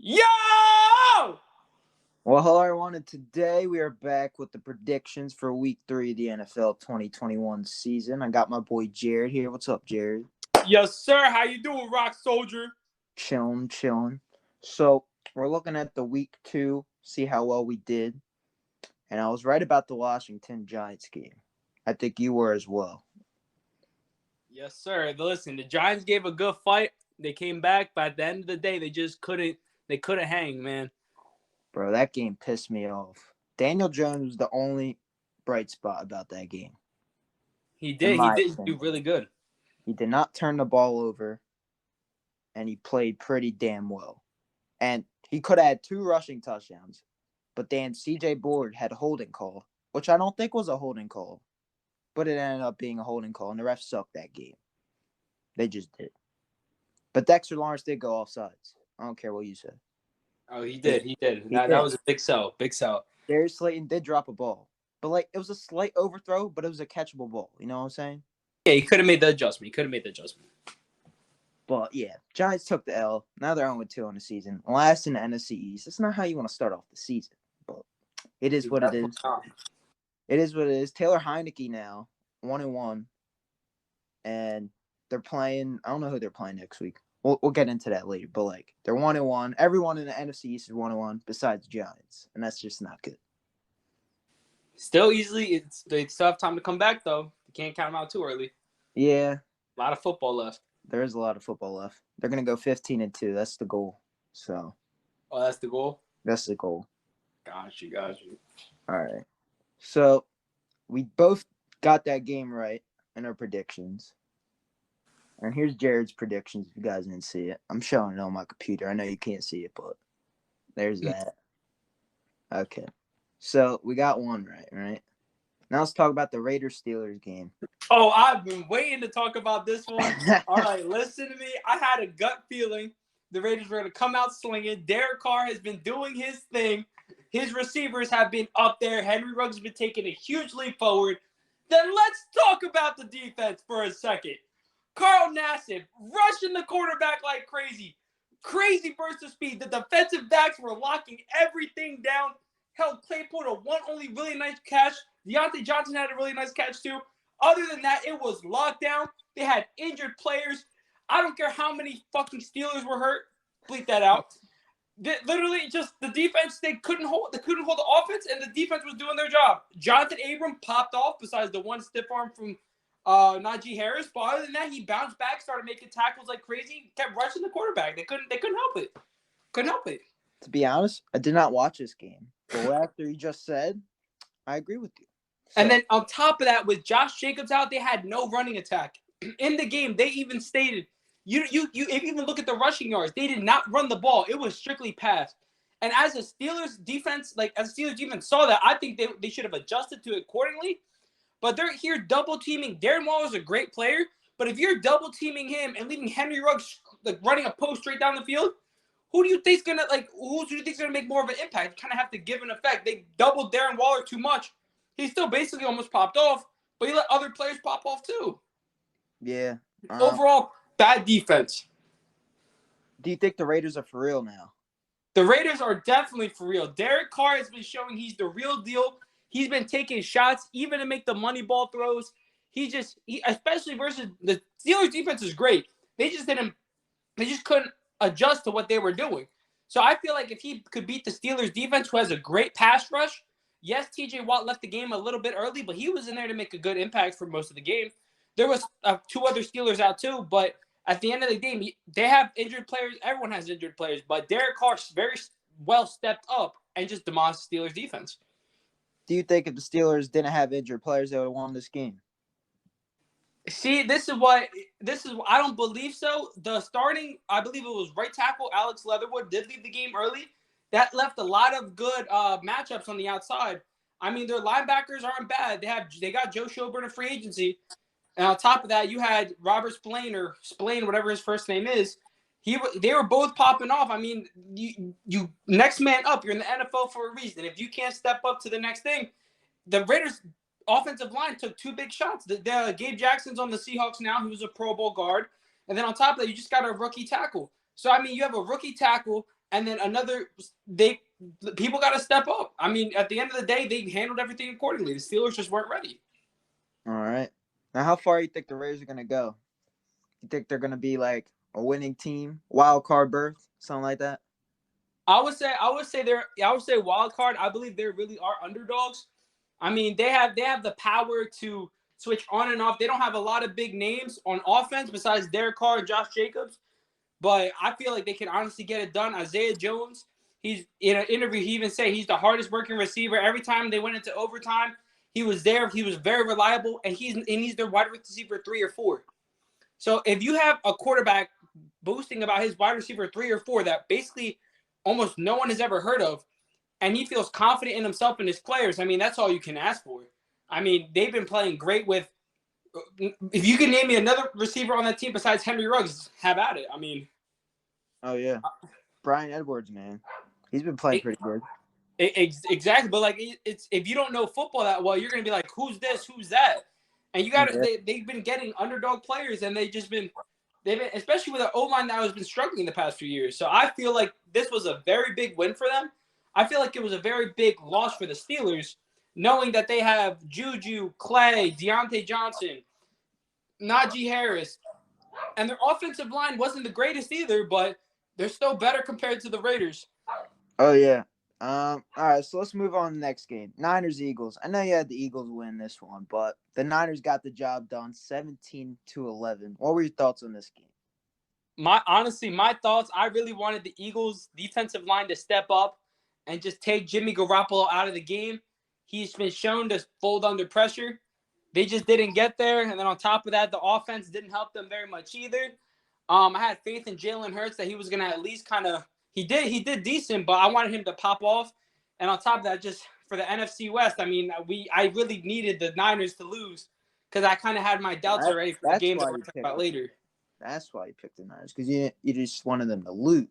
Yo! Well, hello everyone, and today we are back with the predictions for Week 3 of the NFL 2021 season. I got my boy Jared here. What's up, Jared? Yes, sir. How you doing, Rock Soldier? Chilling. So, we're looking at the Week 2, see how well we did. And I was right about the Washington Giants game. I think you were as well. Yes, sir. Listen, the Giants gave a good fight. They came back, but at the end of the day, they just couldn't hang, man. Bro, that game pissed me off. Daniel Jones was the only bright spot about that game. He did do opinion. really good. He did not turn the ball over, and he played pretty damn well. And he could have had 2 rushing touchdowns, but then C.J. Board had a holding call, which I don't think was a holding call, but it ended up being a holding call, and the refs sucked that game. They just did. But Dexter Lawrence did go offsides. I don't care what you said. Oh, he did. That was a big sell. Darius Slayton did drop a ball, but it was a slight overthrow, but it was a catchable ball. You know what I'm saying? Yeah, he could have made the adjustment. But yeah, Giants took the L. Now they're 0-2 on the season. Last in the NFC East. That's not how you want to start off the season, but it is what it is. It is what it is. Taylor Heineke now 1-1, and they're playing. I don't know who they're playing next week. We'll get into that later. But they're 1-1. Everyone in the NFC East is 1-1 besides the Giants, and that's just not good. Still easily, they still have time to come back though. You can't count them out too early. Yeah, a lot of football left. There is a lot of football left. They're gonna go 15-2. That's the goal. So. Oh, that's the goal. That's the goal. Got you. All right. So we both got that game right in our predictions. And here's Jared's predictions if you guys didn't see it. I'm showing it on my computer. I know you can't see it, but there's that. Okay. So we got one right? Now let's talk about the Raiders-Steelers game. Oh, I've been waiting to talk about this one. All right, listen to me. I had a gut feeling the Raiders were going to come out slinging. Derek Carr has been doing his thing. His receivers have been up there. Henry Ruggs has been taking a huge leap forward. Then let's talk about the defense for a second. Carl Nassib rushing the quarterback like crazy. Crazy burst of speed. The defensive backs were locking everything down. Held Claypool to one only really nice catch. Deontay Johnson had a really nice catch too. Other than that, it was lockdown. They had injured players. I don't care how many fucking Steelers were hurt. Bleep that out. Literally, just the defense, they couldn't hold the offense, and the defense was doing their job. Jonathan Abram popped off besides the one stiff arm from Najee Harris. But other than that, he bounced back, started making tackles like crazy, kept rushing the quarterback. They couldn't help it. To be honest, I did not watch this game. But after you just said, I agree with you. So. And then on top of that, with Josh Jacobs out, they had no running attack. In the game, they even stated, if you even look at the rushing yards, they did not run the ball. It was strictly pass. And as a Steelers defense, saw that, I think they should have adjusted to it accordingly. But they're here double teaming. Darren Waller is a great player, but if you're double teaming him and leaving Henry Ruggs running a post straight down the field, who do you think's gonna make more of an impact? You kind of have to give an effect. They doubled Darren Waller too much. He still basically almost popped off, but he let other players pop off too. Yeah. Overall, bad defense. Do you think the Raiders are for real now? The Raiders are definitely for real. Derek Carr has been showing he's the real deal. He's been taking shots, even to make the money ball throws. Especially versus the Steelers defense is great. They just couldn't adjust to what they were doing. So I feel like if he could beat the Steelers defense, who has a great pass rush, yes, TJ Watt left the game a little bit early, but he was in there to make a good impact for most of the game. There was 2 other Steelers out too, but at the end of the game, they have injured players. Everyone has injured players, but Derek Carr very well stepped up and just demolished the Steelers defense. Do you think if the Steelers didn't have injured players, they would have won this game? See, this is I don't believe so. The starting, I believe it was right tackle Alex Leatherwood did leave the game early. That left a lot of good matchups on the outside. I mean, their linebackers aren't bad. They got Joe Schober in free agency, and on top of that, you had Robert Spillane, whatever his first name is. They were both popping off. I mean, you next man up. You're in the NFL for a reason. If you can't step up to the next thing, the Raiders offensive line took 2 big shots. The Gabe Jackson's on the Seahawks now, who's a Pro Bowl guard. And then on top of that, you just got a rookie tackle. So, I mean, you have a rookie tackle and then people got to step up. I mean, at the end of the day, they handled everything accordingly. The Steelers just weren't ready. All right. Now, how far do you think the Raiders are going to go? You think they're going to be like a winning team, wild card berth, something like that? I would say wild card. I believe they really are underdogs. I mean, they have the power to switch on and off. They don't have a lot of big names on offense besides Derek Carr and Josh Jacobs, but I feel like they can honestly get it done. Isaiah Jones, he's in an interview, he even said he's the hardest working receiver. Every time they went into overtime, he was there. He was very reliable, and he's their wide receiver 3 or 4. So if you have a quarterback boasting about his wide receiver 3 or 4 that basically almost no one has ever heard of, and he feels confident in himself and his players, I mean, that's all you can ask for. I mean, they've been playing great with – if you can name me another receiver on that team besides Henry Ruggs, have at it. I mean – oh, yeah. Bryan Edwards, man. He's been playing pretty good. Exactly. But, like, it's if you don't know football that well, you're going to be like, who's this, who's that? And you got to they've been getting underdog players, and they've been especially with an O-line that has been struggling the past few years. So I feel like this was a very big win for them. I feel like it was a very big loss for the Steelers, knowing that they have Juju, Clay, Deontay Johnson, Najee Harris, and their offensive line wasn't the greatest either, but they're still better compared to the Raiders. Oh, yeah. All right, so let's move on to the next game. Niners-Eagles. I know you had the Eagles win this one, but the Niners got the job done 17-11. What were your thoughts on this game? My thoughts, I really wanted the Eagles defensive line to step up and just take Jimmy Garoppolo out of the game. He's been shown to fold under pressure. They just didn't get there. And then on top of that, the offense didn't help them very much either. I had faith in Jalen Hurts that he was going to at least kind of – he did decent, but I wanted him to pop off. And on top of that, just for the NFC West, I mean, I really needed the Niners to lose because I kind of had my doubts already for the game that we're talking about later. That's why you picked the Niners, because you just wanted them to lose.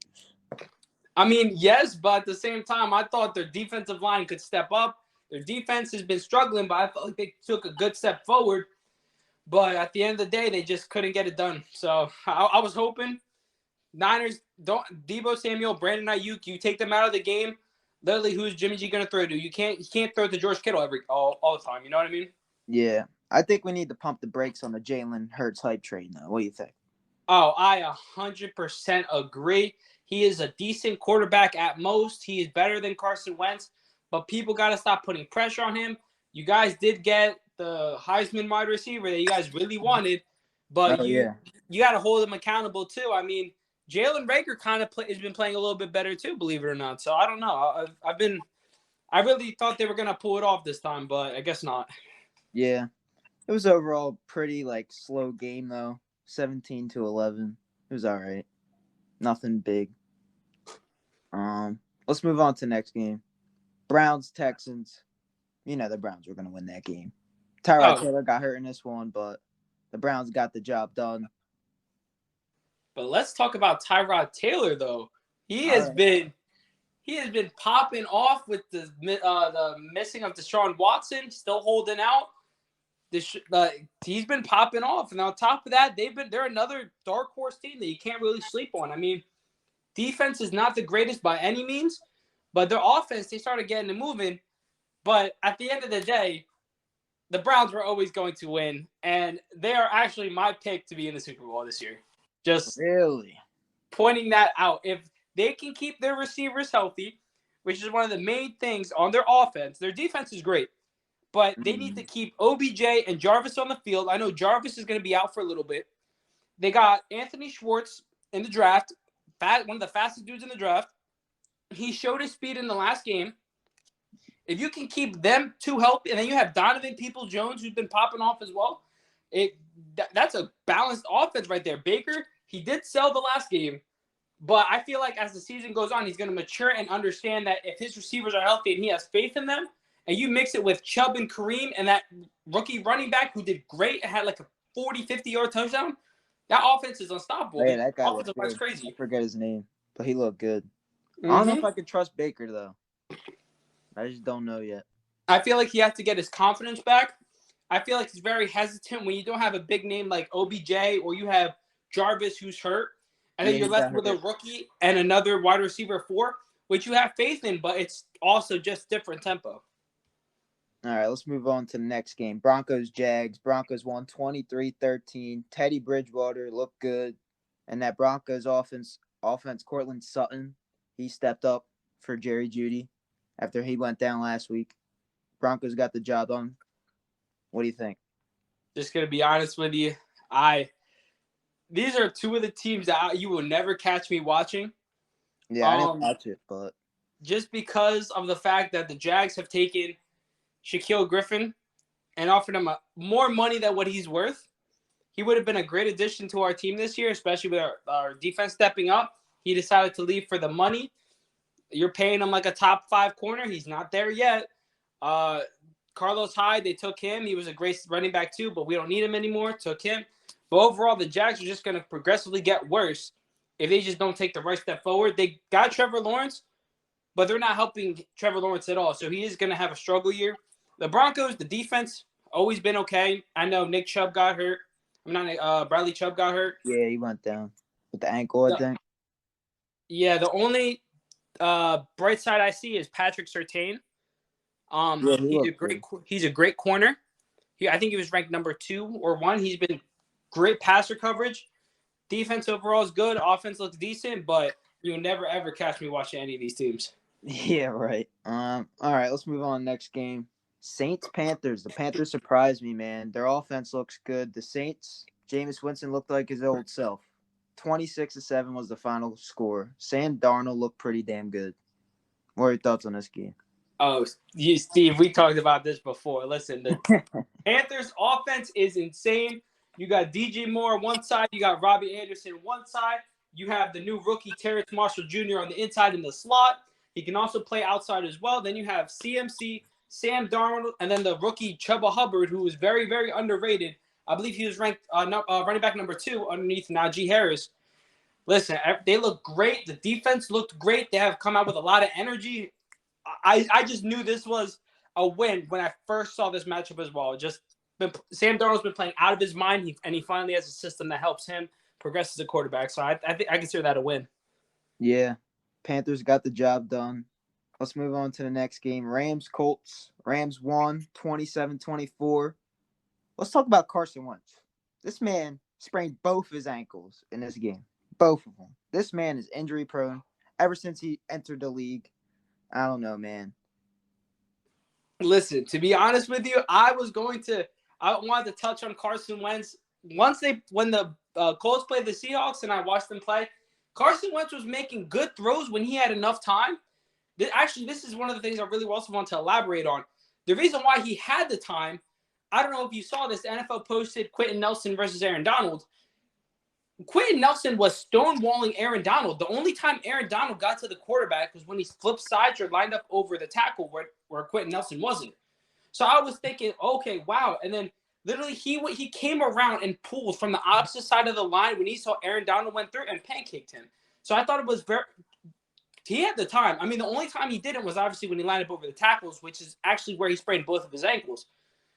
I mean, yes, but at the same time, I thought their defensive line could step up. Their defense has been struggling, but I felt like they took a good step forward. But at the end of the day, they just couldn't get it done. So I was hoping Niners don't Deebo Samuel, Brandon Ayuk, you take them out of the game. Literally, who's Jimmy G going to throw to? You can't throw to George Kittle all the time. You know what I mean? Yeah, I think we need to pump the brakes on the Jalen Hurts hype train now. What do you think? Oh, I 100% agree. He is a decent quarterback at most. He is better than Carson Wentz, but people got to stop putting pressure on him. You guys did get the Heisman wide receiver that you guys really wanted, but you got to hold him accountable too. I mean, Jalen Reagor kind of has been playing a little bit better too, believe it or not. So I don't know. I really thought they were gonna pull it off this time, but I guess not. Yeah, it was overall pretty slow game though. 17-11. It was all right. Nothing big. Let's move on to the next game. Browns Texans. You know the Browns were gonna win that game. Tyrod Taylor got hurt in this one, but the Browns got the job done. But let's talk about Tyrod Taylor though. He has been popping off with the missing of Deshaun Watson, still holding out. He's been popping off, and on top of that, they're another dark horse team that you can't really sleep on. I mean, defense is not the greatest by any means, but their offense, they started getting it moving. But at the end of the day, the Browns were always going to win, and they are actually my pick to be in the Super Bowl this year. Just really pointing that out. If they can keep their receivers healthy, which is one of the main things on their offense, their defense is great, but they need to keep OBJ and Jarvis on the field. I know Jarvis is going to be out for a little bit. They got Anthony Schwartz in the draft, one of the fastest dudes in the draft. He showed his speed in the last game. If you can keep them two healthy, and then you have Donovan Peoples-Jones, who's been popping off as well, that's a balanced offense right there. Baker, he did sell the last game, but I feel like as the season goes on, he's going to mature and understand that if his receivers are healthy and he has faith in them, and you mix it with Chubb and Kareem and that rookie running back who did great and had like a 40, 50-yard touchdown, that offense is unstoppable. Hey, that guy offensive line's crazy. I forget his name, but he looked good. I don't know if I could trust Baker, though. I just don't know yet. I feel like he has to get his confidence back. I feel like he's very hesitant when you don't have a big name like OBJ or you have Jarvis who's hurt. and then Yeah, you're he left got with a hurt. rookie and another wide receiver 4, which you have faith in, but it's also just different tempo. All right, let's move on to the next game. Broncos-Jags. Broncos won 23-13. Teddy Bridgewater looked good. And that Broncos offense, Cortland Sutton, he stepped up for Jerry Jeudy after he went down last week. Broncos got the job done. What do you think? Just gonna be honest with you, these are two of the teams that you will never catch me watching. Yeah, I didn't watch it, but just because of the fact that the Jags have taken Shaquille Griffin and offered him more money than what he's worth. He would have been a great addition to our team this year, especially with our defense stepping up. He decided to leave for the money. You're paying him like a top 5 corner. He's not there yet. Carlos Hyde, they took him. He was a great running back too, but we don't need him anymore. Took him. But overall, the Jags are just going to progressively get worse if they just don't take the right step forward. They got Trevor Lawrence, but they're not helping Trevor Lawrence at all. So he is going to have a struggle year. The Broncos, the defense, always been okay. I know Nick Chubb got hurt. Bradley Chubb got hurt. yeah, he went down with the ankle, I think. Yeah, the only bright side I see is Patrick Surtain. He's a great corner. I think he was ranked number 2 or 1. He's been great passer coverage. Defense overall is good. Offense looks decent, but you'll never ever catch me watching any of these teams. Yeah, right. All right, let's move on next game. Saints-Panthers. The Panthers surprised me, man. Their offense looks good. The Saints, Jameis Winston looked like his old self. 26-7 was the final score. Sam Darnold looked pretty damn good. What are your thoughts on this game? Oh, Steve, we talked about this before. Listen, the Panthers offense is insane. You got DJ Moore on one side. You got Robbie Anderson on one side. You have the new rookie Terrence Marshall Jr. on the inside in the slot. He can also play outside as well. Then you have CMC, Sam Darnold, and then the rookie Chuba Hubbard, who is very, very underrated. I believe he was ranked running back number 2 underneath Najee Harris. Listen, they look great. The defense looked great. They have come out with a lot of energy. I just knew this was a win when I first saw this matchup as well. Sam Darnold's been playing out of his mind, and he finally has a system that helps him progress as a quarterback. So I think I consider that a win. Yeah, Panthers got the job done. Let's move on to the next game. Rams-Colts. Rams won 27-24. Let's talk about Carson Wentz. This man sprained both his ankles in this game. Both of them. This man is injury prone ever since he entered the league. I don't know, man. Listen, to be honest with you, I wanted to touch on Carson Wentz. When the Colts played the Seahawks and I watched them play, Carson Wentz was making good throws when he had enough time. This is one of the things I really also want to elaborate on. The reason why he had the time, I don't know if you saw this, the NFL posted Quentin Nelson versus Aaron Donald. Quentin Nelson was stonewalling Aaron Donald. The only time Aaron Donald got to the quarterback was when he flipped sides or lined up over the tackle where Quentin Nelson wasn't. So I was thinking, okay, wow. And then literally he came around and pulled from the opposite side of the line when he saw Aaron Donald went through and pancaked him. So I thought it was he had the time. I mean, the only time he didn't was obviously when he lined up over the tackles, which is actually where he sprained both of his ankles.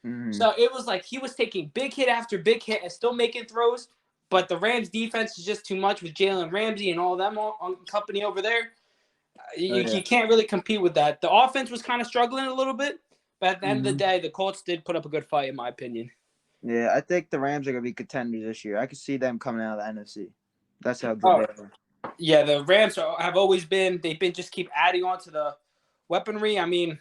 Mm-hmm. So it was like he was taking big hit after big hit and still making throws. But the Rams defense is just too much with Jalen Ramsey and all them company over there. You can't really compete with that. The offense was kind of struggling a little bit, but at the end of the day, the Colts did put up a good fight, in my opinion. Yeah, I think the Rams are going to be contenders this year. I could see them coming out of the NFC. That's how good they are. Yeah, the Rams have always been. They've been just keep adding on to the weaponry. I mean,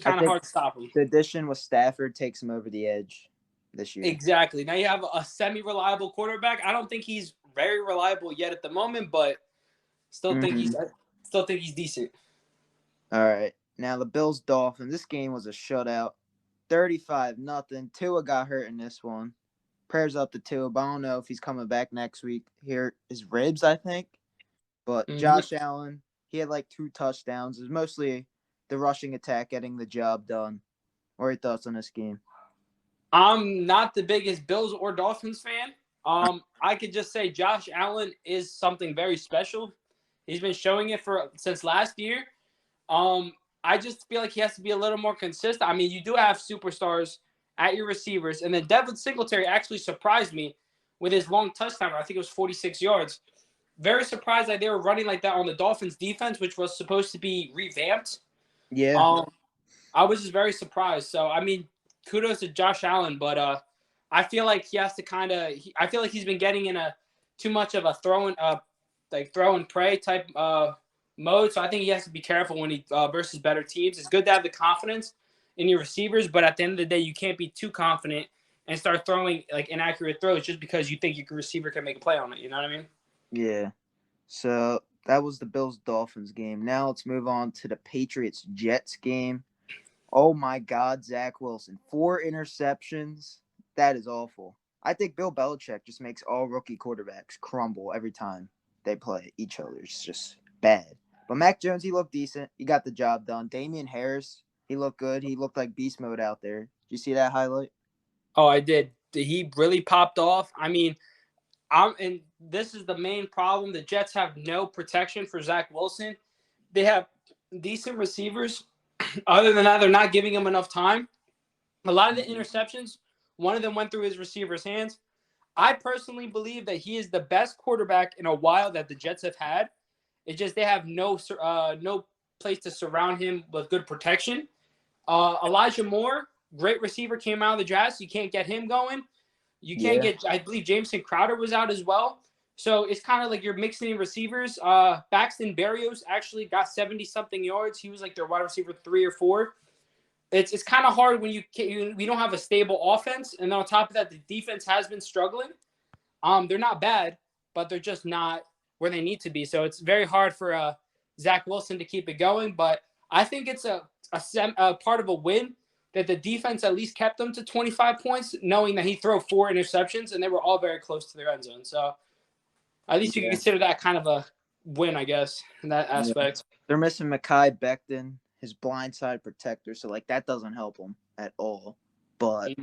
kind of hard to stop them. The addition with Stafford takes them over the edge this year. Exactly. Now you have a semi-reliable quarterback. I don't think he's very reliable yet at the moment, but still think he's decent. All right. Now the Bills-Dolphins. This game was a shutout. 35-0. Tua got hurt in this one. Prayers up to Tua, but I don't know if he's coming back next week. Here, his ribs, I think. But Josh Allen, he had like 2 touchdowns. It was mostly the rushing attack getting the job done. What are your thoughts on this game? I'm not the biggest Bills or Dolphins fan. I could just say Josh Allen is something very special. He's been showing it since last year. I just feel like he has to be a little more consistent. I mean, you do have superstars at your receivers, and then Devin Singletary actually surprised me with his long touchdown. I think it was 46 yards. very surprised that they were running like that on the Dolphins defense, which was supposed to be revamped. Yeah. I was just very surprised. So I mean, kudos to Josh Allen, but I feel like he has to I feel like he's been getting in a too much of a throw and pray type mode. So I think he has to be careful when he versus better teams. It's good to have the confidence in your receivers, but at the end of the day, you can't be too confident and start throwing like inaccurate throws just because you think your receiver can make a play on it. You know what I mean? Yeah. So that was the Bills-Dolphins game. Now let's move on to the Patriots-Jets game. Oh my God, Zach Wilson. 4 interceptions. That is awful. I think Bill Belichick just makes all rookie quarterbacks crumble every time they play each other. It's just bad. But Mac Jones, he looked decent. He got the job done. Damian Harris, he looked good. He looked like beast mode out there. Did you see that highlight? Oh, I did. He really popped off. I mean, and this is the main problem. The Jets have no protection for Zach Wilson. They have decent receivers. Other than that, they're not giving him enough time. A lot of the interceptions, one of them went through his receiver's hands. I personally believe that he is the best quarterback in a while that the Jets have had. It's just they have no place to surround him with good protection. Elijah Moore, great receiver, came out of the draft. You can't get him going. You can't get, I believe Jameson Crowder was out as well. So it's kind of like you're mixing in receivers. Baxton Berrios actually got 70-something yards. He was like their wide receiver 3 or 4. It's kind of hard when we don't have a stable offense. And on top of that, the defense has been struggling. They're not bad, but they're just not where they need to be. So it's very hard for Zach Wilson to keep it going. But I think it's a part of a win that the defense at least kept them to 25 points, knowing that he threw 4 interceptions, and they were all very close to their end zone. So at least you can consider that kind of a win, I guess, in that aspect. They're missing Mekhi Becton, his blindside protector, so like that doesn't help them at all. But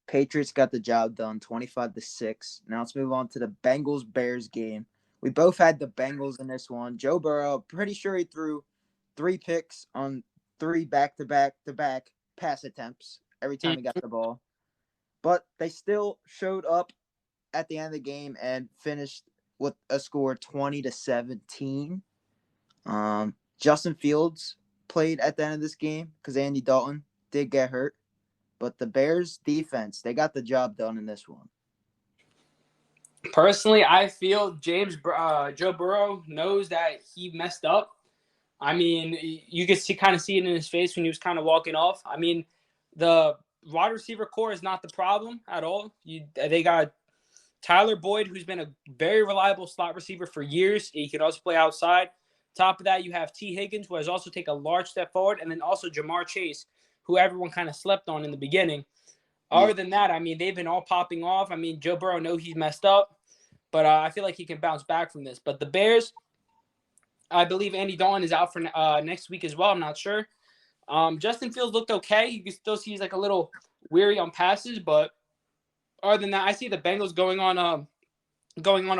Patriots got the job done, 25-6. Now let's move on to the Bengals-Bears game. We both had the Bengals in this one. Joe Burrow, pretty sure he threw 3 picks on 3 back-to-back pass attempts every time he got the ball. But they still showed up at the end of the game and finished with a score 20-17. Justin Fields played at the end of this game because Andy Dalton did get hurt. But the Bears defense, they got the job done in this one. Personally, I feel Joe Burrow knows that he messed up. I mean, you could kind of see it in his face when he was kind of walking off. I mean, the wide receiver core is not the problem at all. They got Tyler Boyd, who's been a very reliable slot receiver for years. He could also play outside. Top of that, you have T. Higgins, who has also taken a large step forward, and then also Jamar Chase, who everyone kind of slept on in the beginning. Other than that, I mean, they've been all popping off. I mean, Joe Burrow knows he's messed up, but I feel like he can bounce back from this. But the Bears, I believe Andy Dalton is out for next week as well. I'm not sure. Justin Fields looked okay. You can still see he's like a little weary on passes, but other than that, I see the Bengals going on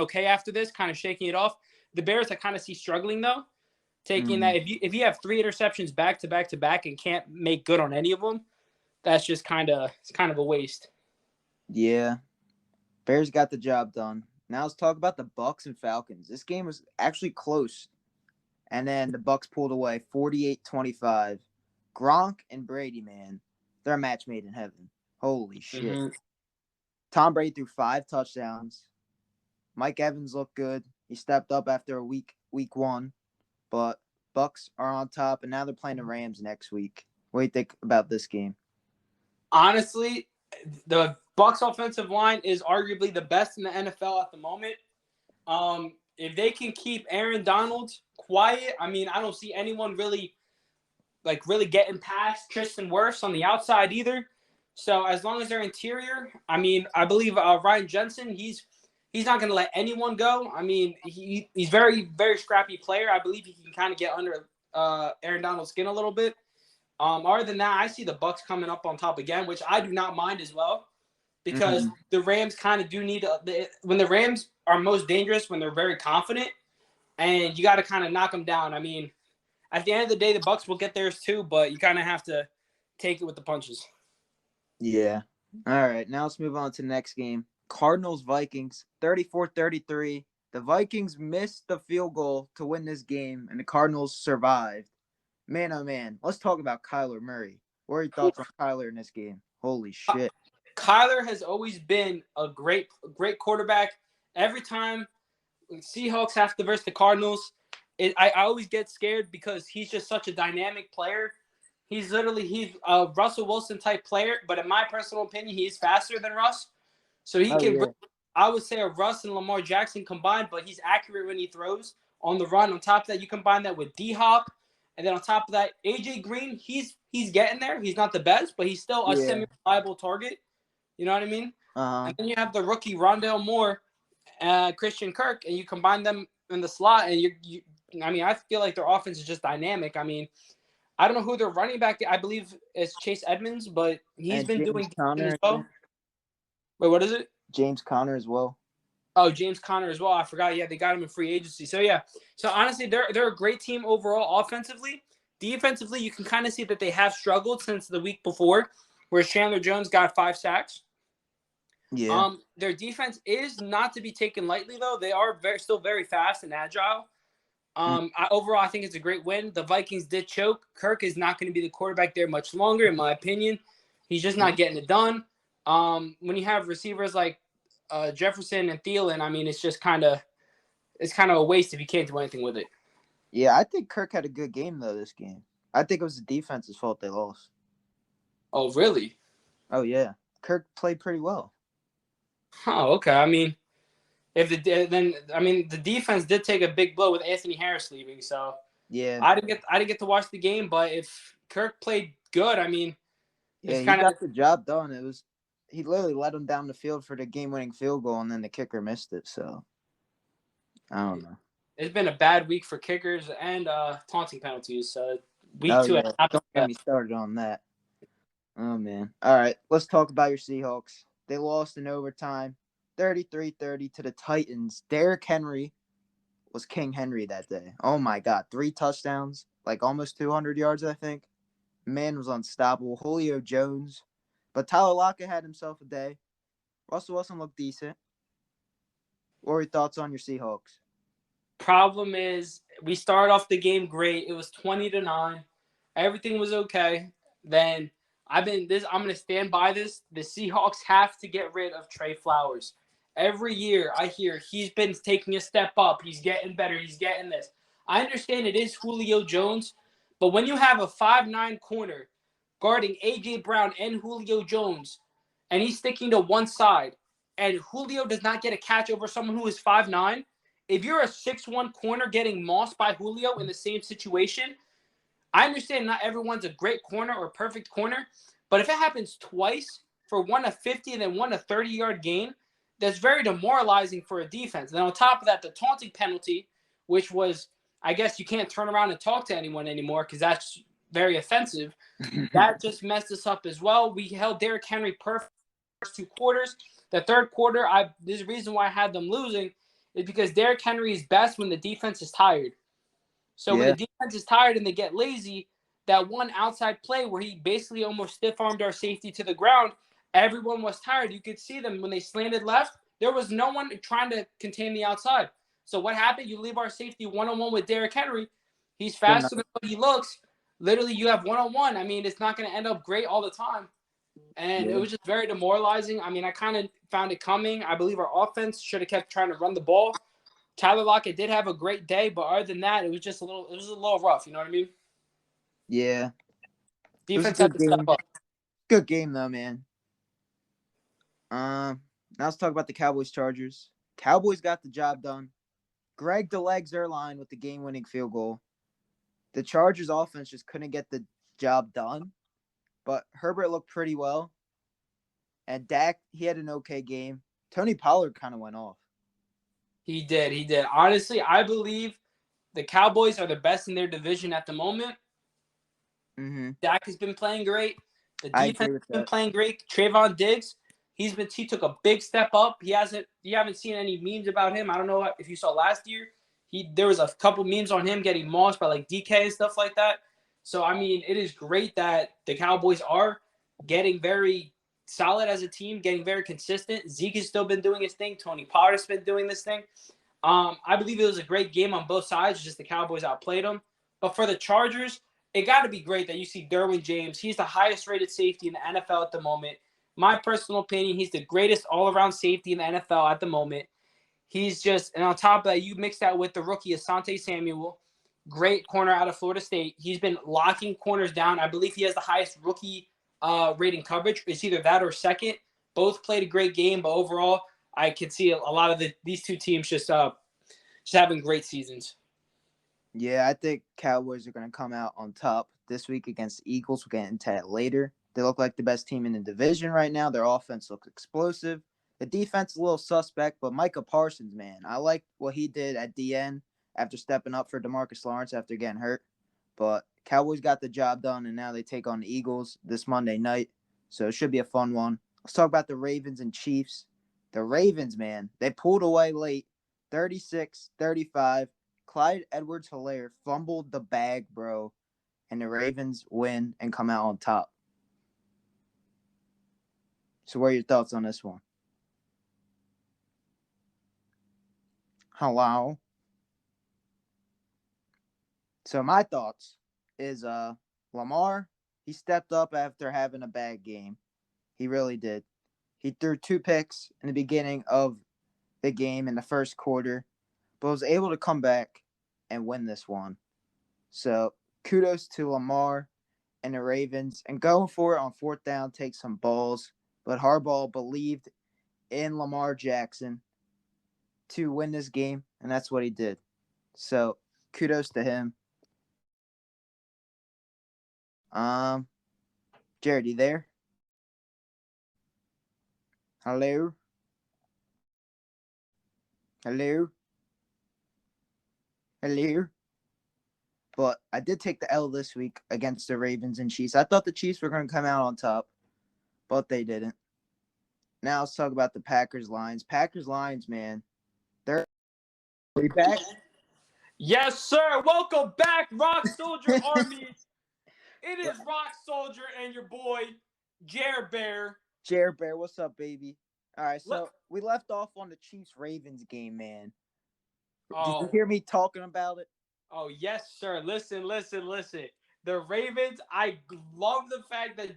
okay after this, kind of shaking it off. The Bears I kind of see struggling though, taking that if you have 3 interceptions back to back to back and can't make good on any of them, that's just kind of a waste. Yeah, Bears got the job done. Now let's talk about the Bucks and Falcons. This game was actually close, and then the Bucks pulled away 48-25. Gronk and Brady, man, they're a match made in heaven. Holy shit. Tom Brady threw 5 touchdowns. Mike Evans looked good. He stepped up after a week 1. But Bucks are on top, and now they're playing the Rams next week. What do you think about this game? Honestly, the Bucks offensive line is arguably the best in the NFL at the moment. If they can keep Aaron Donald quiet, I mean, I don't see anyone really getting past Tristan Wirfs on the outside either. So as long as they're interior, I mean, I believe Ryan Jensen, he's not going to let anyone go. I mean, he's very, very scrappy player. I believe he can kind of get under Aaron Donald's skin a little bit. Other than that, I see the Bucks coming up on top again, which I do not mind as well, because the Rams kind of do need when the Rams are most dangerous when they're very confident, and you got to kind of knock them down. I mean, at the end of the day, the Bucks will get theirs too, but you kind of have to take it with the punches. Yeah. All right. Now let's move on to the next game. Cardinals-Vikings, 34-33. The Vikings missed the field goal to win this game, and the Cardinals survived. Man, oh man, let's talk about Kyler Murray. What are your thoughts on Kyler in this game? Holy shit. Kyler has always been a great quarterback. Every time Seahawks have to versus the Cardinals, I always get scared because he's just such a dynamic player. He's a Russell Wilson type player, but in my personal opinion, he's faster than Russ. So he can. Yeah. I would say a Russ and Lamar Jackson combined, but he's accurate when he throws on the run. On top of that, you combine that with D Hop, and then on top of that, AJ Green. He's getting there. He's not the best, but he's still a semi-reliable target. You know what I mean? And then you have the rookie Rondale Moore, Christian Kirk, and you combine them in the slot, and you. I mean, I feel like their offense is just dynamic. I mean, I don't know who their running back. I believe is Chase Edmonds, but he's been James doing Conner as well. Wait, what is it? James Conner as well. Oh, James Conner as well. I forgot. Yeah, they got him in free agency. So yeah. So honestly, they're a great team overall offensively. Defensively, you can kind of see that they have struggled since the week before, where Chandler Jones got 5 sacks. Yeah. Their defense is not to be taken lightly, though. They are still very fast and agile. Overall, I think it's a great win. The Vikings did choke. Kirk is not going to be the quarterback there much longer, in my opinion. He's just not getting it done. When you have receivers like Jefferson and Thielen, I mean, it's kind of a waste if you can't do anything with it. Yeah, I think Kirk had a good game, though, this game. I think it was the defense's fault they lost. Oh, really? Oh, yeah. Kirk played pretty well. Oh, okay. I mean, the defense did take a big blow with Anthony Harris leaving, so yeah, I didn't get to watch the game, but if Kirk played good, I mean, he got the job done. He literally led them down the field for the game-winning field goal, and then the kicker missed it. So I don't know. It's been a bad week for kickers and taunting penalties. So week 2. Yeah. Don't get me started on that. Oh man. All right, let's talk about your Seahawks. They lost in overtime, 33-30 to the Titans. Derrick Henry was King Henry that day. Oh my God, 3 touchdowns, like almost 200 yards, I think. Man was unstoppable. Julio Jones. But Tyler Lockett had himself a day. Russell Wilson looked decent. What are your thoughts on your Seahawks? Problem is, we started off the game great. It was 20-9. Everything was okay. Then I'm going to stand by this. The Seahawks have to get rid of Trey Flowers. Every year I hear he's been taking a step up. He's getting better. He's getting this. I understand it is Julio Jones, but when you have a 5'9" corner guarding A.J. Brown and Julio Jones, and he's sticking to one side, and Julio does not get a catch over someone who is 5'9", if you're a 6'1" corner getting mossed by Julio in the same situation, I understand not everyone's a great corner or perfect corner, but if it happens twice for one a 50 and then one a 30-yard gain, that's very demoralizing for a defense. And on top of that, the taunting penalty, which was, I guess you can't turn around and talk to anyone anymore because that's very offensive. That just messed us up as well. We held Derrick Henry perfect first 2 quarters. The third quarter, there's a reason why I had them losing is because Derrick Henry is best when the defense is tired. So when the defense is tired and they get lazy, that one outside play where he basically almost stiff-armed our safety to the ground, everyone was tired. You could see them when they slanted left. There was no one trying to contain the outside. So what happened? You leave our safety one-on-one with Derrick Henry. He's faster than what he looks. Literally, you have one-on-one. I mean, it's not going to end up great all the time. And it was just very demoralizing. I mean, I kind of found it coming. I believe our offense should have kept trying to run the ball. Tyler Lockett did have a great day, but other than that, it was a little rough. You know what I mean? Yeah. Defense had to step up. Good game, though, man. Now let's talk about the Cowboys-Chargers. Cowboys got the job done. Greg DeLeg Zerline with the game-winning field goal. The Chargers offense just couldn't get the job done, but Herbert looked pretty well. And Dak, he had an okay game. Tony Pollard kind of went off. He did. Honestly, I believe the Cowboys are the best in their division at the moment. Mm-hmm. Dak has been playing great. The defense has been playing great. Trayvon Diggs, he took a big step up. You haven't seen any memes about him. I don't know if you saw last year. There was a couple memes on him getting mossed by like DK and stuff like that. So I mean, it is great that the Cowboys are getting very solid as a team, getting very consistent. Zeke has still been doing his thing. Tony Pollard has been doing this thing. I believe it was a great game on both sides. Just the Cowboys outplayed them. But for the Chargers, it got to be great that you see Derwin James. He's the highest rated safety in the NFL at the moment. My personal opinion, he's the greatest all-around safety in the NFL at the moment. He's just, and on top of that, you mix that with the rookie Asante Samuel, great corner out of Florida State. He's been locking corners down. I believe he has the highest rookie rating coverage. It's either that or second. Both played a great game, but overall, I could see a lot of these two teams just having great seasons. Yeah, I think Cowboys are going to come out on top this week against the Eagles. We'll get into that later. They look like the best team in the division right now. Their offense looks explosive. The defense is a little suspect, but Micah Parsons, man, I like what he did at the end after stepping up for DeMarcus Lawrence after getting hurt. But Cowboys got the job done, and now they take on the Eagles this Monday night. So it should be a fun one. Let's talk about the Ravens and Chiefs. The Ravens, man, they pulled away late, 36-35. Clyde Edwards-Helaire fumbled the bag, bro, and the Ravens win and come out on top. So what are your thoughts on this one? Hello? So my thoughts is Lamar, he stepped up after having a bad game. He really did. He threw 2 picks in the beginning of the game in the first quarter, but was able to come back and win this one. So kudos to Lamar and the Ravens. And going for it on 4th down takes some balls. But Harbaugh believed in Lamar Jackson to win this game, and that's what he did. So kudos to him. Jared, you there? Hello? Hello? Hello? But I did take the L this week against the Ravens and Chiefs. I thought the Chiefs were going to come out on top, but they didn't. Now let's talk about the Packers-Lions. Packers-Lions, man. They're back. Yes, sir. Welcome back, Rock Soldier Army. It is Rock Soldier and your boy, Jared Bear. Jared Bear, what's up, baby? All right, so we left off on the Chiefs-Ravens game, man. Did you hear me talking about it? Oh, yes, sir. Listen. The Ravens, I love the fact that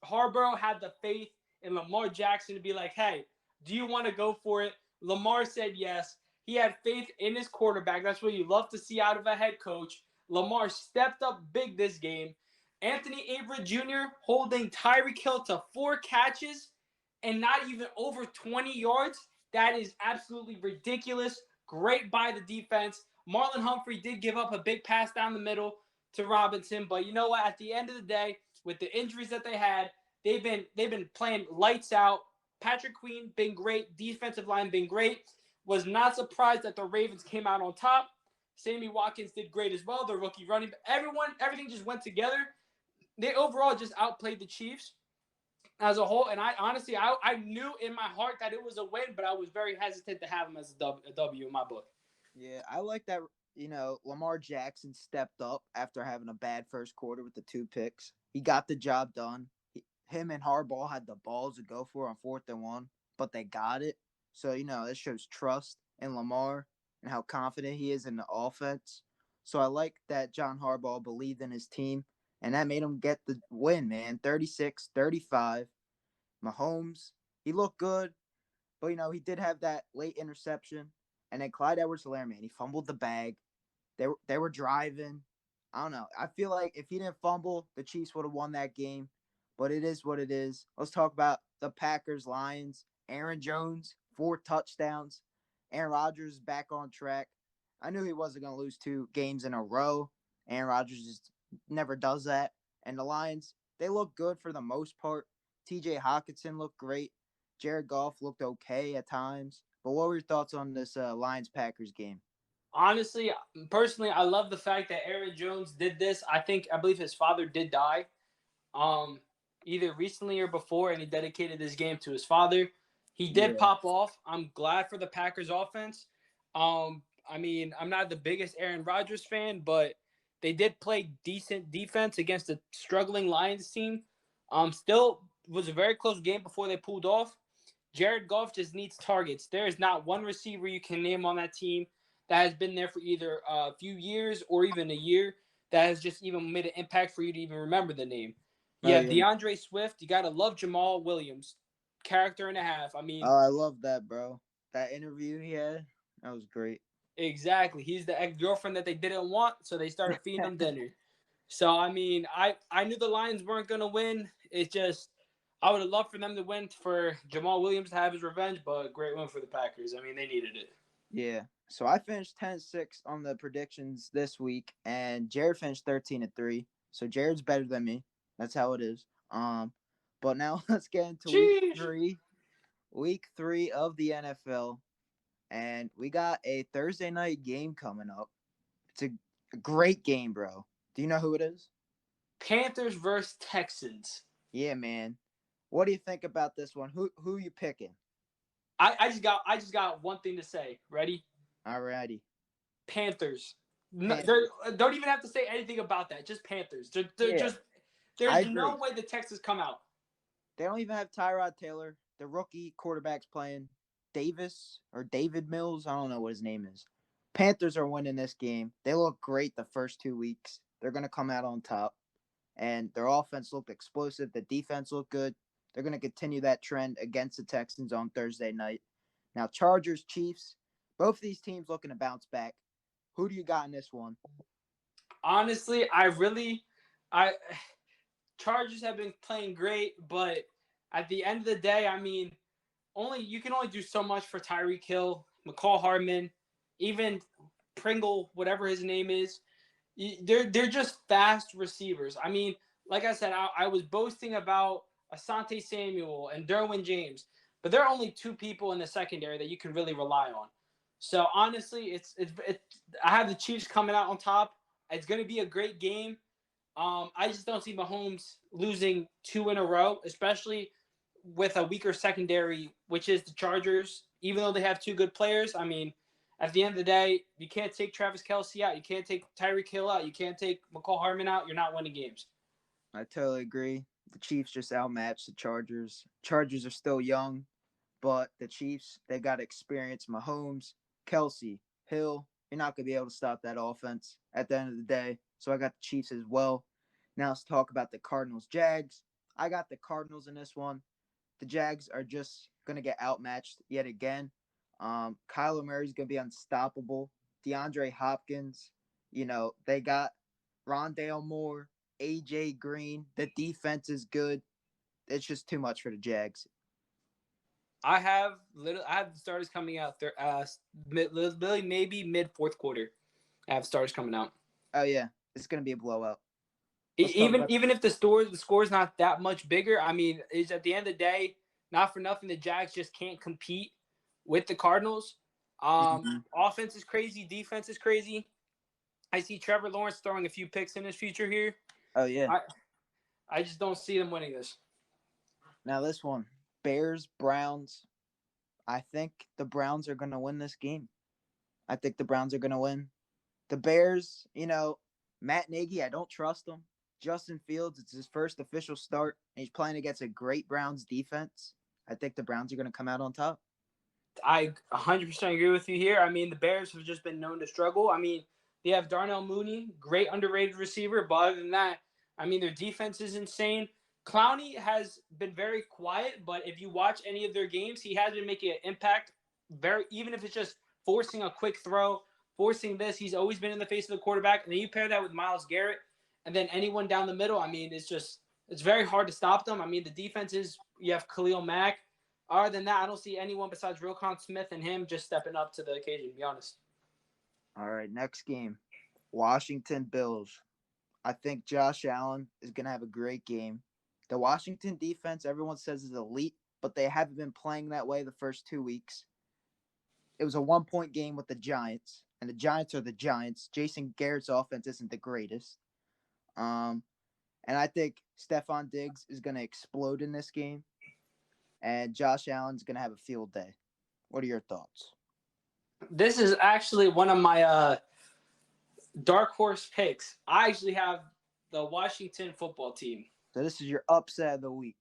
Harbaugh had the faith in Lamar Jackson to be like, hey, do you want to go for it? Lamar said yes. He had faith in his quarterback. That's what you love to see out of a head coach. Lamar stepped up big this game. Anthony Averett Jr. holding Tyreek Hill to 4 catches and not even over 20 yards. That is absolutely ridiculous. Great by the defense. Marlon Humphrey did give up a big pass down the middle to Robinson, but you know what? At the end of the day, with the injuries that they had, they've been playing lights out. Patrick Queen been great. Defensive line been great. Was not surprised that the Ravens came out on top. Sammy Watkins did great as well. The rookie running, everything just went together. They overall just outplayed the Chiefs as a whole. And I honestly, I knew in my heart that it was a win, but I was very hesitant to have them as a W in my book. Yeah, I like that. Lamar Jackson stepped up after having a bad first quarter with the 2 picks. He got the job done. Him and Harbaugh had the balls to go for on 4th and 1, but they got it. So, it shows trust in Lamar and how confident he is in the offense. So I like that John Harbaugh believed in his team, and that made him get the win, man. 36-35. Mahomes, he looked good, but, he did have that late interception. And then Clyde Edwards-Helaire, man, he fumbled the bag. They were driving. I don't know. I feel like if he didn't fumble, the Chiefs would have won that game. But it is what it is. Let's talk about the Packers-Lions. Aaron Jones, 4 touchdowns. Aaron Rodgers is back on track. I knew he wasn't going to lose 2 games in a row. Aaron Rodgers just never does that. And the Lions, they look good for the most part. TJ Hockenson looked great. Jared Goff looked okay at times. But what were your thoughts on this Lions-Packers game? Honestly, personally, I love the fact that Aaron Jones did this. I believe his father did die, either recently or before, and he dedicated this game to his father. He did pop off. I'm glad for the Packers offense. I mean, I'm not the biggest Aaron Rodgers fan, but they did play decent defense against a struggling Lions team. Still was a very close game before they pulled off. Jared Goff just needs targets. There is not one receiver you can name on that team that has been there for either a few years or even a year that has just even made an impact for you to even remember the name. Oh Yeah, yeah. DeAndre Swift. You gotta love Jamal Williams, character and a half. I mean, Oh, I love that, bro. That interview he had, that was great. exactly. He's the ex-girlfriend that they didn't want, so they started feeding him dinner. So I mean, I knew the Lions weren't gonna win. It's just I would have loved for them to win, for Jamal Williams to have his revenge, but great win for the Packers. I mean, they needed it. Yeah. So I finished 10-6 on the predictions this week, and Jared finished 13-3. So Jared's better than me. That's how it is. But now let's get into week Sheesh. three. Week 3 of the NFL. And we got a Thursday night game coming up. It's a great game, bro. Do you know who it is? Panthers versus Texans. Yeah, man. What do you think about this one? Who you picking? I just got one thing to say. Ready? Alrighty. Panthers. No, Panthers. don't even have to say anything about that. Just Panthers. They're Yeah, just I there's no agree. way the Texans come out. They don't even have Tyrod Taylor. The rookie quarterback's playing Davis or David Mills. I don't know what his name is. Panthers are winning this game. They look great the first 2 weeks. They're going to come out on top. And their offense looked explosive. The defense looked good. They're going to continue that trend against the Texans on Thursday night. Now, Chargers, Chiefs, both of these teams looking to bounce back. Who do you got in this one? Honestly, I Chargers have been playing great, but at the end of the day, I mean, you can only do so much for Tyreek Hill, McCall Hardman, even Pringle, whatever his name is. They're just fast receivers. I mean, like I said, I was boasting about Asante Samuel and Derwin James, but there are only two people in the secondary that you can really rely on. So honestly, I have the Chiefs coming out on top. It's going to be a great game. I just don't see Mahomes losing two in a row, especially with a weaker secondary, which is the Chargers. Even though they have two good players, I mean, at the end of the day, you can't take Travis Kelce out. You can't take Tyreek Hill out. You can't take McCall Hardman out. You're not winning games. I totally agree. The Chiefs just outmatched the Chargers. Chargers are still young, but the Chiefs, they got experience. Mahomes, Kelsey, Hill. You're not going to be able to stop that offense at the end of the day. So I got the Chiefs as well. Now let's talk about the Cardinals Jags. I got the Cardinals in this one. The Jags are just going to get outmatched yet again. Kyler Murray's going to be unstoppable. DeAndre Hopkins, they got Rondale Moore, AJ Green. The defense is good. It's just too much for the Jags. I have the starters coming out there. Maybe mid fourth quarter. I have starters coming out. Oh yeah, it's going to be a blowout. Even if the score's not that much bigger, I mean, is at the end of the day, not for nothing, the Jags just can't compete with the Cardinals. Offense is crazy, defense is crazy. I see Trevor Lawrence throwing a few picks in his future here. Oh yeah. I just don't see them winning this. Now this one, Bears Browns. I think the Browns are going to win this game. I think the Browns are going to win. The Bears, Matt Nagy, I don't trust him. Justin Fields, it's his first official start, and he's playing against a great Browns defense. I think the Browns are going to come out on top. I 100% agree with you here. I mean, the Bears have just been known to struggle. I mean, they have Darnell Mooney, great underrated receiver, but other than that, I mean, their defense is insane. Clowney has been very quiet, but if you watch any of their games, he has been making an impact. Even if it's just forcing a quick throw, forcing this, he's always been in the face of the quarterback. And then you pair that with Myles Garrett, and then anyone down the middle. I mean, it's very hard to stop them. I mean, the defense is, you have Khalil Mack. Other than that, I don't see anyone besides Roquan Smith and him just stepping up to the occasion, to be honest. All right, next game, Washington Bills. I think Josh Allen is going to have a great game. The Washington defense, everyone says, is elite, but they haven't been playing that way the first 2 weeks. It was a 1-point game with the Giants, and the Giants are the Giants. Jason Garrett's offense isn't the greatest. And I think Stephon Diggs is going to explode in this game, and Josh Allen's going to have a field day. What are your thoughts? This is actually one of my dark horse picks. I actually have the Washington football team. So this is your upset of the week.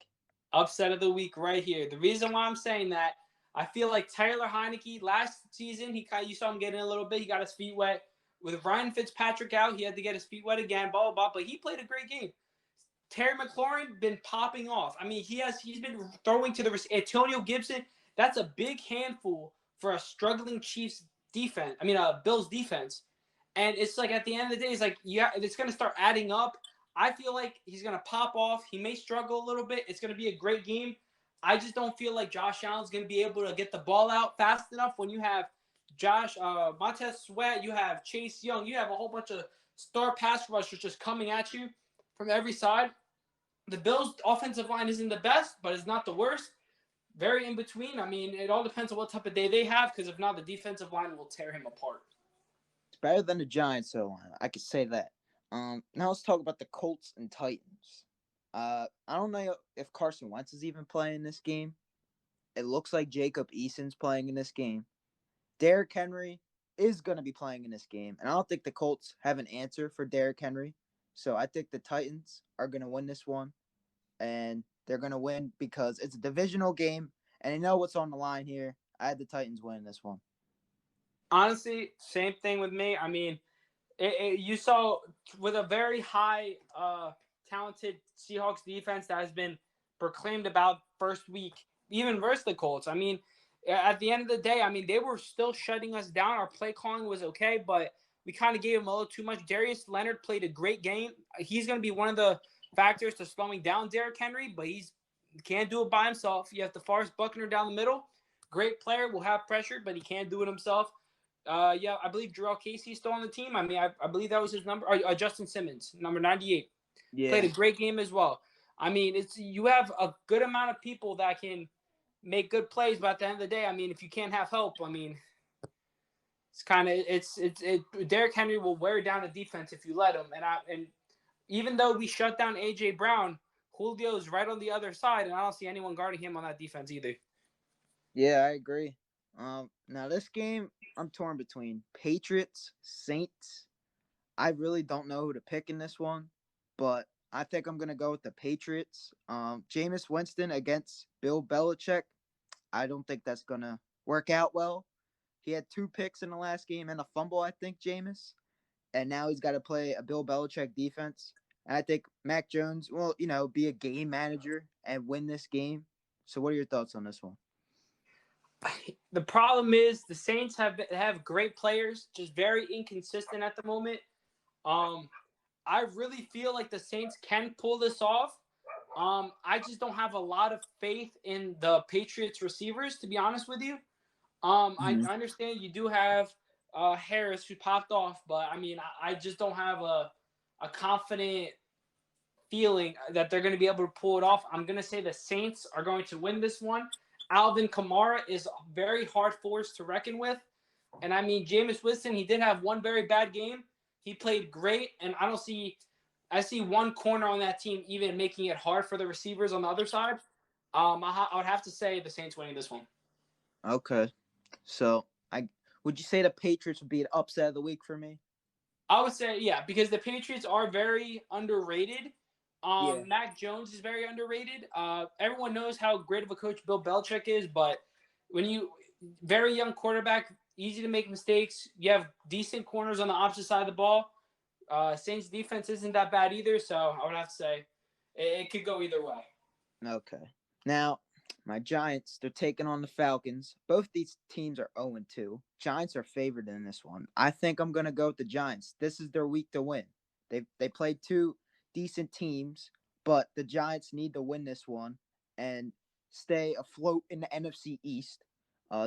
Upset of the week right here. The reason why I'm saying that, I feel like Taylor Heineke last season, you saw him getting a little bit. He got his feet wet. With Ryan Fitzpatrick out, he had to get his feet wet again, blah, blah, blah. But he played a great game. Terry McLaurin been popping off. I mean, he's been throwing to the Antonio Gibson. That's a big handful for a struggling Chiefs defense. I mean, Bills defense. And it's like at the end of the day, it's like it's going to start adding up. I feel like he's going to pop off. He may struggle a little bit. It's going to be a great game. I just don't feel like Josh Allen's going to be able to get the ball out fast enough when you have Montez Sweat, you have Chase Young, you have a whole bunch of star pass rushers just coming at you from every side. The Bills' offensive line isn't the best, but it's not the worst. Very in between. I mean, it all depends on what type of day they have, because if not, the defensive line will tear him apart. It's better than the Giants, so I could say that. Now let's talk about the Colts and Titans. I don't know if Carson Wentz is even playing this game. It looks like Jacob Eason's playing in this game. Derrick Henry is going to be playing in this game, and I don't think the Colts have an answer for Derrick Henry. So I think the Titans are going to win this one, and they're going to win because it's a divisional game, and I know what's on the line here. I had the Titans win this one. Honestly, same thing with me. I mean, you saw with a very high talented Seahawks defense that has been proclaimed about first week, even versus the Colts. I mean, at the end of the day, I mean, they were still shutting us down. Our play calling was okay, but we kind of gave him a little too much. Darius Leonard played a great game. He's going to be one of the factors to slowing down Derrick Henry, but he can't do it by himself. You have DeForest Buckner down the middle. Great player, will have pressure, but he can't do it himself. I believe Jarrell Casey's still on the team. I mean, I believe that was his number. Justin Simmons, number 98. Yeah. Played a great game as well. I mean, you have a good amount of people that can make good plays, but at the end of the day, I mean, if you can't have help, I mean, it's kind of Derrick Henry will wear down the defense if you let him. And even though we shut down AJ Brown, Julio's right on the other side, and I don't see anyone guarding him on that defense either. Yeah, I agree. Now this game, I'm torn between Patriots, Saints. I really don't know who to pick in this one, but I think I'm going to go with the Patriots. Jameis Winston against Bill Belichick. I don't think that's going to work out well. He had 2 picks in the last game and a fumble, I think, Jameis. And now he's got to play a Bill Belichick defense. And I think Mac Jones will, be a game manager and win this game. So what are your thoughts on this one? The problem is the Saints have great players, just very inconsistent at the moment. I really feel like the Saints can pull this off. I just don't have a lot of faith in the Patriots receivers, to be honest with you. I understand you do have Harris who popped off, but I mean, I just don't have a confident feeling that they're going to be able to pull it off. I'm going to say the Saints are going to win this one. Alvin Kamara is a very hard force to reckon with. And I mean, Jameis Winston, he did have one very bad game. He played great, and I see one corner on that team even making it hard for the receivers on the other side. I would have to say the Saints winning this one. Okay. So, would you say the Patriots would be an upset of the week for me? I would say, yeah, because the Patriots are very underrated. Yeah. Mac Jones is very underrated. Everyone knows how great of a coach Bill Belichick is, but very young quarterback, easy to make mistakes. You have decent corners on the opposite side of the ball. Saints defense isn't that bad either, so I would have to say it could go either way. Okay. Now, my Giants, they're taking on the Falcons. Both these teams are 0-2. Giants are favored in this one. I think I'm going to go with the Giants. This is their week to win. They played 2 decent teams, but the Giants need to win this one and stay afloat in the NFC East.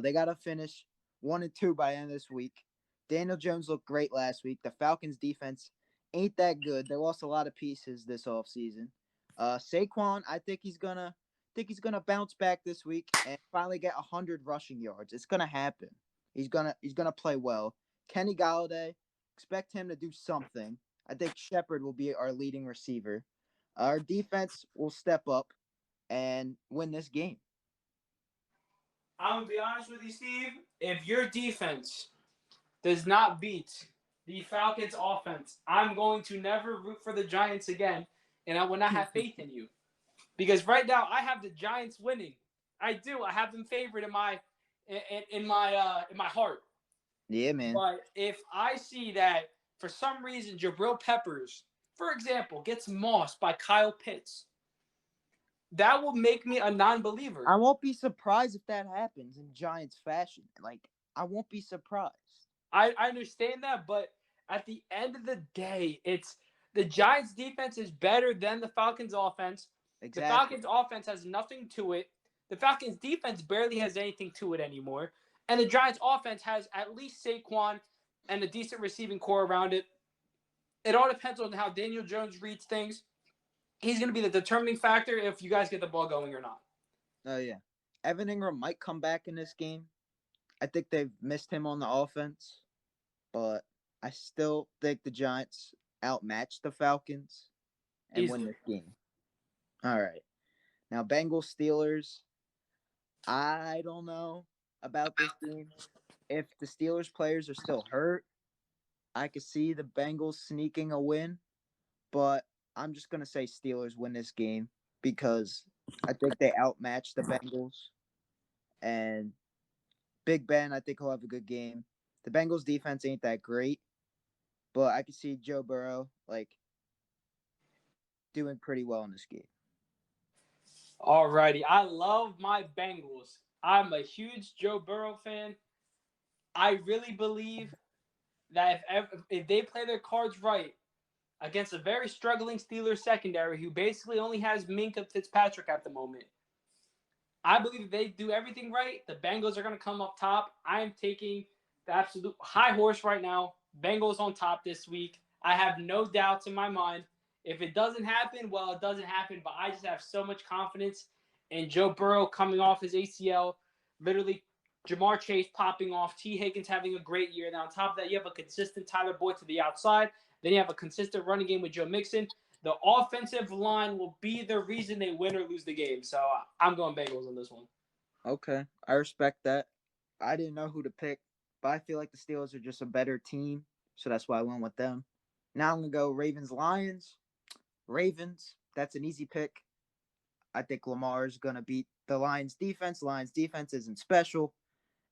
They got to finish 1-2 by the end of this week. Daniel Jones looked great last week. The Falcons defense ain't that good. They lost a lot of pieces this offseason. Saquon, I think he's gonna bounce back this week and finally get 100 rushing yards. It's gonna happen. He's gonna play well. Kenny Galladay, expect him to do something. I think Shepard will be our leading receiver. Our defense will step up and win this game. I'm going to be honest with you, Steve. If your defense does not beat the Falcons offense, I'm going to never root for the Giants again, and I will not have faith in you. because right now I have the Giants winning. I do. I have them favored in my heart. Yeah, man. But if I see that for some reason Jabril Peppers, for example, gets mossed by Kyle Pitts, that will make me a non-believer. I won't be surprised if that happens in Giants fashion. Like, I won't be surprised. I understand that, but at the end of the day, it's the Giants defense is better than the Falcons offense. The Exactly. Falcons offense has nothing to it. The Falcons defense barely has anything to it anymore. And the Giants offense has at least Saquon and a decent receiving core around it. It all depends on how Daniel Jones reads things. He's going to be the determining factor if you guys get the ball going or not. Oh, yeah. Evan Ingram might come back in this game. I think they've missed him on the offense, but I still think the Giants outmatch the Falcons and win Easily. this game. All right. Now, Bengals Steelers. I don't know about this game. If the Steelers players are still hurt, I could see the Bengals sneaking a win, but I'm just going to say Steelers win this game because I think they outmatch the Bengals. And Big Ben, I think he'll have a good game. The Bengals defense ain't that great, but I can see Joe Burrow doing pretty well in this game. Alrighty. I love my Bengals. I'm a huge Joe Burrow fan. I really believe that if they play their cards right against a very struggling Steelers secondary who basically only has Minka Fitzpatrick at the moment, I believe if they do everything right, the Bengals are going to come up top. I am taking the absolute high horse right now. Bengals on top this week. I have no doubts in my mind. If it doesn't happen, well, it doesn't happen. But I just have so much confidence in Joe Burrow coming off his ACL. Literally, Jamar Chase popping off. T. Higgins having a great year. Then on top of that, you have a consistent Tyler Boyd to the outside. Then you have a consistent running game with Joe Mixon. The offensive line will be the reason they win or lose the game. So I'm going Bengals on this one. Okay, I respect that. I didn't know who to pick, but I feel like the Steelers are just a better team, so that's why I went with them. Now I'm going to go Ravens Lions. Ravens, that's an easy pick. I think Lamar is going to beat the Lions defense. Lions defense isn't special,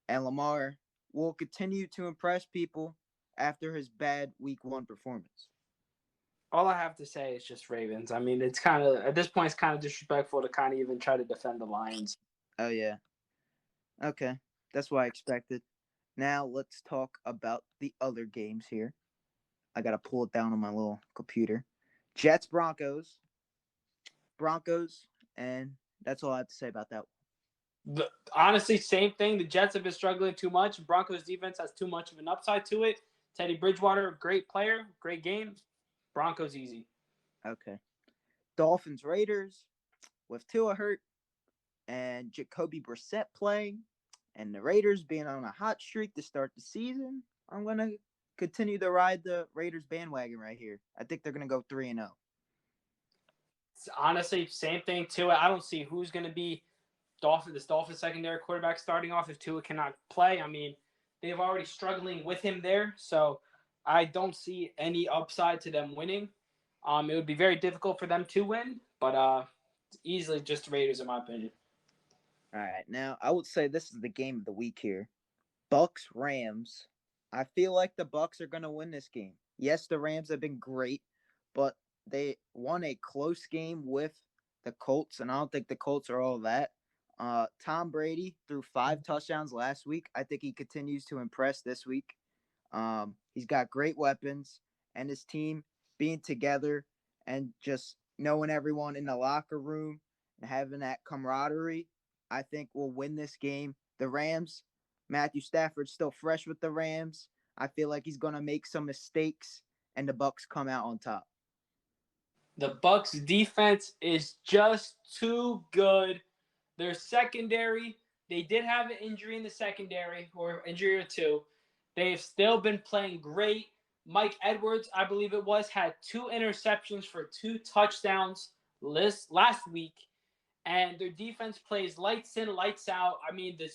and Lamar will continue to impress people after his bad week 1 performance. All I have to say is just Ravens. I mean, it's kind of at this point, it's kind of disrespectful to kind of even try to defend the Lions. Oh, yeah. Okay, that's what I expected. Now let's talk about the other games here. I got to pull it down on my little computer. Jets, Broncos, and that's all I have to say about that one. Honestly, same thing. The Jets have been struggling too much. Broncos defense has too much of an upside to it. Teddy Bridgewater, great player, great game. Broncos easy. Okay. Dolphins, Raiders, with Tua hurt and Jacoby Brissett playing, and the Raiders being on a hot streak to start the season, I'm going to continue to ride the Raiders bandwagon right here. I think they're going to go 3-0. Honestly, same thing too. I don't see who's going to be this Dolphins secondary quarterback starting off if Tua cannot play. I mean, they've already struggling with him there, so I don't see any upside to them winning. It would be very difficult for them to win, but it's easily just the Raiders in my opinion. All right, now I would say this is the game of the week here. Bucks Rams. I feel like the Bucks are going to win this game. Yes, the Rams have been great, but they won a close game with the Colts, and I don't think the Colts are all that. Tom Brady threw 5 touchdowns last week. I think he continues to impress this week. He's got great weapons, and his team being together and just knowing everyone in the locker room and having that camaraderie, I think will win this game. The Rams, Matthew Stafford's still fresh with the Rams. I feel like he's going to make some mistakes, and the Bucks come out on top. The Bucks defense is just too good. Their secondary, they did have an injury in the secondary, or injury or two. They've still been playing great. Mike Edwards, I believe it was, had 2 interceptions for 2 touchdowns last week. And their defense plays lights in, lights out. I mean, the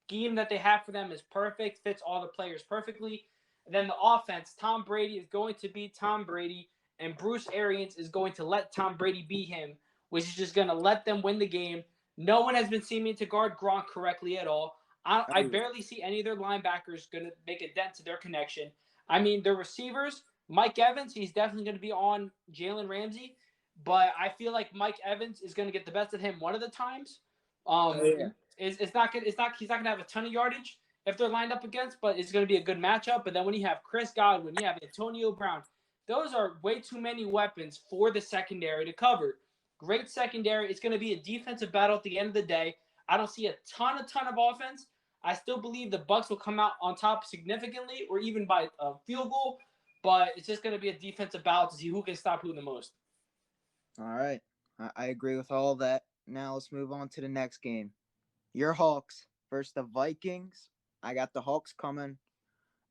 scheme that they have for them is perfect, fits all the players perfectly. And then the offense, Tom Brady is going to be Tom Brady, and Bruce Arians is going to let Tom Brady be him which is just going to let them win the game. No one has been seeming to guard Gronk correctly at all. I barely see any of their linebackers going to make a dent to their connection. I mean, their receivers, Mike Evans, he's definitely going to be on Jalen Ramsey, but I feel like Mike Evans is going to get the best of him one of the times. It's not good. He's not going to have a ton of yardage if they're lined up against, but it's going to be a good matchup. But then when you have Chris Godwin, you have Antonio Brown, those are way too many weapons for the secondary to cover. Great secondary. It's going to be a defensive battle at the end of the day. I don't see a ton of offense. I still believe the Bucks will come out on top significantly or even by a field goal, but it's just going to be a defensive battle to see who can stop who the most. All right. I agree with all that. Now let's move on to the next game. Your Hawks versus the Vikings. I got the Hawks coming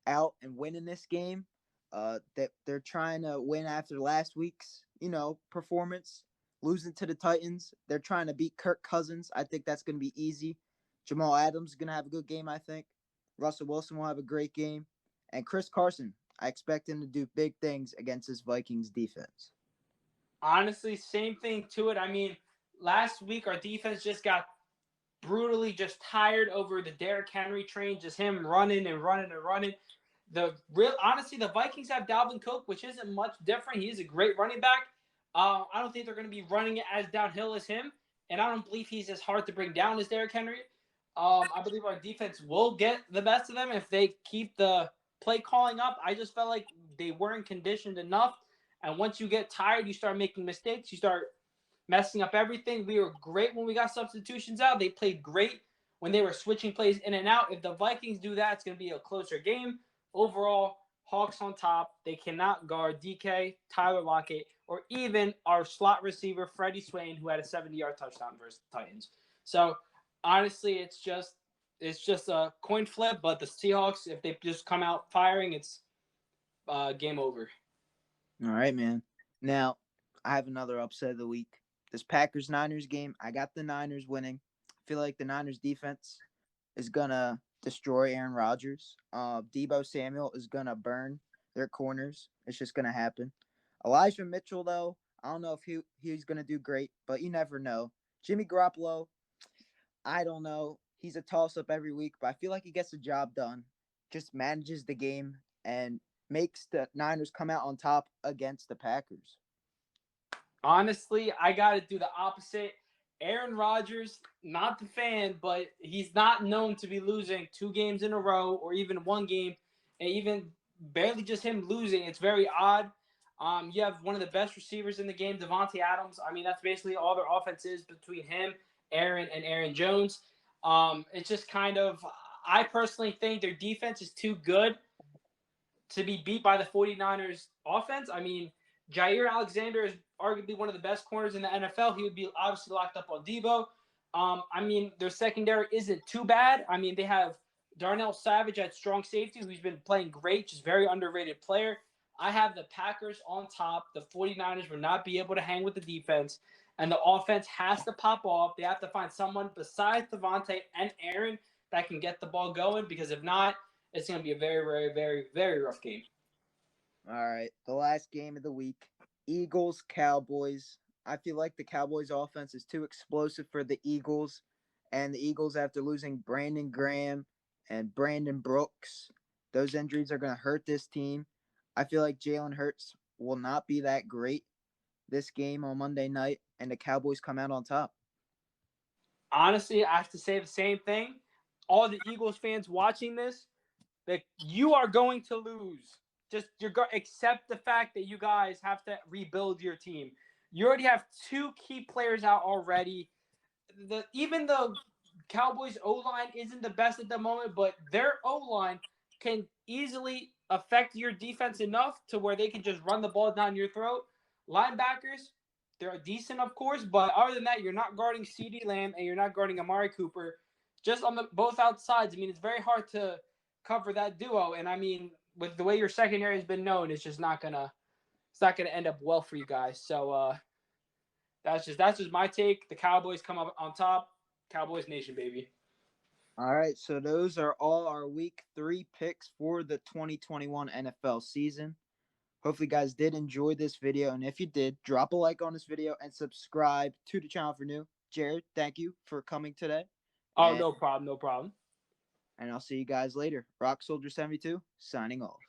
out and winning this game. That they're trying to win after last week's, performance, losing to the Titans. They're trying to beat Kirk Cousins. I think that's going to be easy. Jamal Adams is going to have a good game, I think. Russell Wilson will have a great game. And Chris Carson, I expect him to do big things against this Vikings defense. Honestly, same thing to it. I mean, last week our defense just got brutally just tired over the Derrick Henry train, just him running and running and running. Honestly, the Vikings have Dalvin Cook, which isn't much different. He's a great running back. I don't think they're going to be running it as downhill as him, and I don't believe he's as hard to bring down as Derrick Henry. I believe our defense will get the best of them if they keep the play calling up. I just felt like they weren't conditioned enough, and once you get tired, you start making mistakes. You start messing up everything. We were great when we got substitutions out. They played great when they were switching plays in and out. If the Vikings do that, it's going to be a closer game. Overall, Hawks on top. They cannot guard DK, Tyler Lockett, or even our slot receiver, Freddie Swain, who had a 70-yard touchdown versus the Titans. So, honestly, it's just a coin flip. But the Seahawks, if they just come out firing, it's game over. All right, man. Now, I have another upset of the week. This Packers-Niners game, I got the Niners winning. I feel like the Niners defense is going to destroy Aaron Rodgers. Deebo Samuel is going to burn their corners. It's just going to happen. Elijah Mitchell, though, I don't know if he's going to do great, but you never know. Jimmy Garoppolo, I don't know. He's a toss-up every week, but I feel like he gets the job done, just manages the game, and makes the Niners come out on top against the Packers. Honestly, I got to do the opposite. Aaron Rodgers, not the fan, but he's not known to be losing 2 games in a row or even 1 game, and even barely just him losing. It's very odd. You have one of the best receivers in the game, Devontae Adams. I mean, that's basically all their offense is between him, Aaron, and Aaron Jones. It's just kind of – I personally think their defense is too good to be beat by the 49ers offense. I mean, Jair Alexander is arguably one of the best corners in the NFL. He would be obviously locked up on Deebo. I mean, their secondary isn't too bad. I mean, they have Darnell Savage at strong safety, who's been playing great, just very underrated player. I have the Packers on top. The 49ers will not be able to hang with the defense, and the offense has to pop off. They have to find someone besides Devontae and Aaron that can get the ball going, because if not, it's going to be a very, very, very, very rough game. All right, the last game of the week, Eagles-Cowboys. I feel like the Cowboys' offense is too explosive for the Eagles, and the Eagles, after losing Brandon Graham and Brandon Brooks, those injuries are going to hurt this team. I feel like Jalen Hurts will not be that great this game on Monday night, and the Cowboys come out on top. Honestly, I have to say the same thing. All the Eagles fans watching this, that you are going to lose. Just accept the fact that you guys have to rebuild your team. You already have 2 key players out already. Even the Cowboys O-line isn't the best at the moment, but their O-line can easily affect your defense enough to where they can just run the ball down your throat. Linebackers, they're decent, of course, but other than that, you're not guarding CeeDee Lamb and you're not guarding Amari Cooper. Just on both outsides, I mean, it's very hard to cover that duo. And I mean, with the way your secondary has been known, it's just not gonna end up well for you guys. So that's just my take. The Cowboys come up on top. Cowboys Nation, baby. All right, so those are all our week 3 picks for the 2021 NFL season. Hopefully, you guys did enjoy this video. And if you did, drop a like on this video and subscribe to the channel for new. Jared, thank you for coming today. Oh, no problem. No problem. And I'll see you guys later. RockSoldier72 signing off.